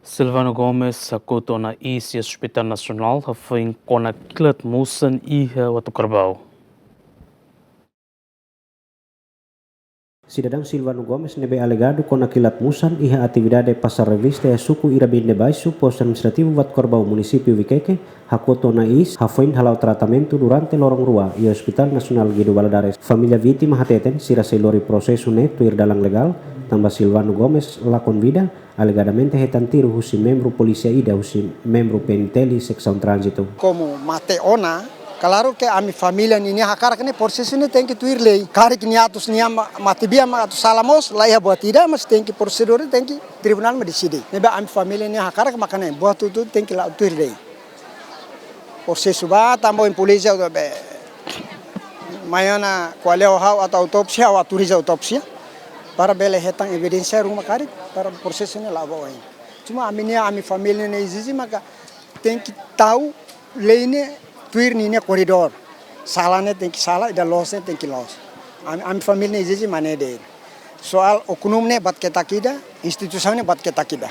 Silvano Gomes sakuto na isi Hospital Nacional foi kona kilat musan iha watu kerbau. Cidadão Silvano Gomes nebe alegado com naquilat musan iha atividade pasar revista e suku irabin de baixo posto administrativo Wat Corbau município Viqueque hakoto na is hafoin halau tratamento durante lorong rua e Hospital Nacional Guido Valadares. Família vítima hateten sira selori processo ne tuir dalang legal tambah Silvano Gomes lakon vida alegadamente hetan tiru husi membro polícia ida husi membro peniteli secção trânsito. Como Mateona, claro que a minha família ninha hakara que processo ne tem que tuir lei. Cara que niatus nia matibia atu salamos lá ia buat tidak mas tem que prosedur tem que tribunal me decide. Neba a minha família ninha hakara que makane buat tudo tem que lá tuir lei. Processo ba tambo em polícia do be. Mayana qual é o hau atau autopsia ou autoriza autopsia para bela hetang evidência rumah kari para processo ne lá boa. Cuma a minha família ne exige maka tem que tahu lei ne tuir ni koridor, salahnya tem que salah, dan losnya tem que los. Ami família exige mana deh. Soal oknumnya bat kita kida, institusinya bat kita kida.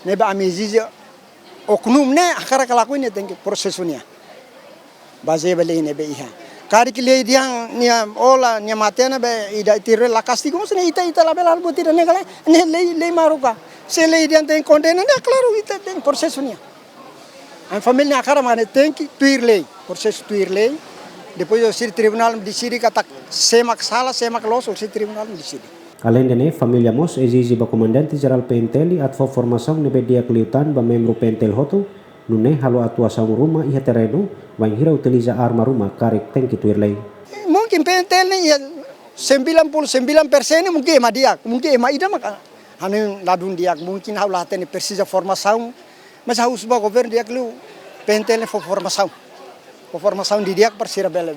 Neba ami exige oknumnya akar kelakuinnya tem que prosesunya. Base beli ini be iha. Kari kile dia nia ola nia matena be ida tirre la castigo mos ne ita la bela albo tira ne kala ne lei maruka. Se lei dia tem condena ne claro ita tem prosesunya. A família akara mana tem que tuir lei, processo tuir lei. Depois o tribunal decide kata semak salah, semak los, o tribunal decide. Além de família mos exige ba comandante geral PNTL atau formação nebe dia keliutan ba membro PNTL hotu nune halo atuação rumah iha terreno bang hira utiliza arma rumah karik tem que tuir lei. Mungkin PNTL ya 99% mungkin ema dia, mungkin ema ida maka hanin ladun dia mungkin haulah tene precisa formação. Mas harus sebuah governo dia kelu PNTL formação di dia persira bela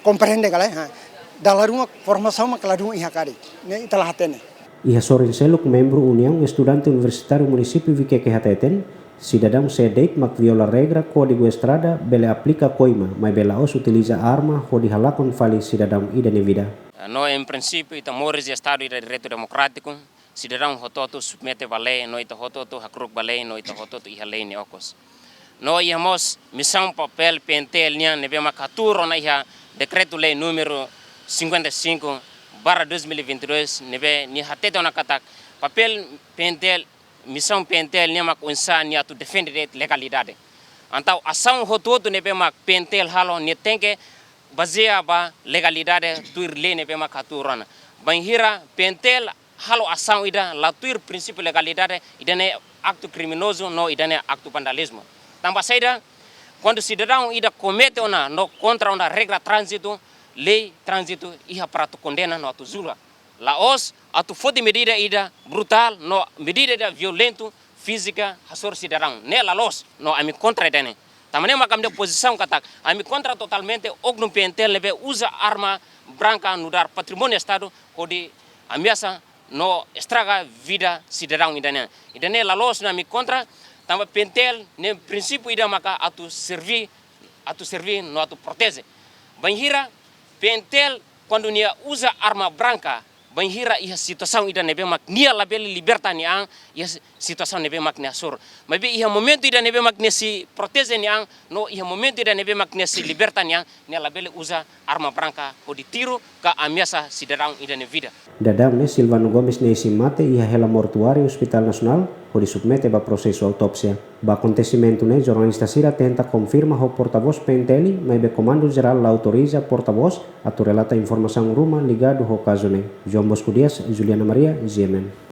compreende kala ha dalam rumah formação makaladu iha kari ne italah hatene Iha sorin seluk membro União Estudante Universitário Município Viqueque hateten cidadão sedek mak viola regra código estrada bele aplica coima mas bela os utiliza arma ho dihalakon fali cidadão ida ne vida. No em princípio itamores de estado de direito democrático cidadão hototo submete balé no ita hototo hakruk balé no ita hototo iha lei ne okos no íamos missão papel PNTL nia nebe makaturo na iha decreto lei número 55/2022 nebe ni hatete na katak papel PNTL missão PNTL nia mak unsa nia to defend legalidade antau ação hototo nebe mak PNTL halo ni tenke baseia ba legalidade tuir lei nebe makaturo na banhira PNTL halo ação ida latuir princípio legalidade idane acto criminoso no idane acto vandalismo. Tambah saida quando cidadão ida comete ona no contra ona regra trânsito, lei trânsito iha prato condena no atu zula. Laos atu fodi medida ida brutal no medida ida violento física hasor cidadão. Ne la los no ami contra idane. Tamane makam de posição katak ami contra totalmente oknum PNTL lebe usa arma branca no dar patrimônio estado kodi ameaça no estraga vida cidadão idane la los na mi contra tambah PNTL ne princípio ida maka atu servir no atu protege banhira PNTL quando nia usa arma branca banhira ia situação ida nebe mak nia label liberta ni ang ia situação nebe mak ne asur mas ia momento ida nebe mak nesi protege ni ang no ia momento ida nebe mak nesi liberta ni ang nia label usa arma branca o di tiro ka ameaça cidadão ida ne vida. Dadang ne Silvano Gomes ne mate iha hela mortuário Hospital Nacional o di submete ba processo autopsia. Ba acontecimento ne jornalista sira tenta confirma ho portavoz PNTL mas be comando geral la autoriza portavoz atu relata informação rumah ligado ho caso ne. João Bosco Dias, Juliana Maria, GMN.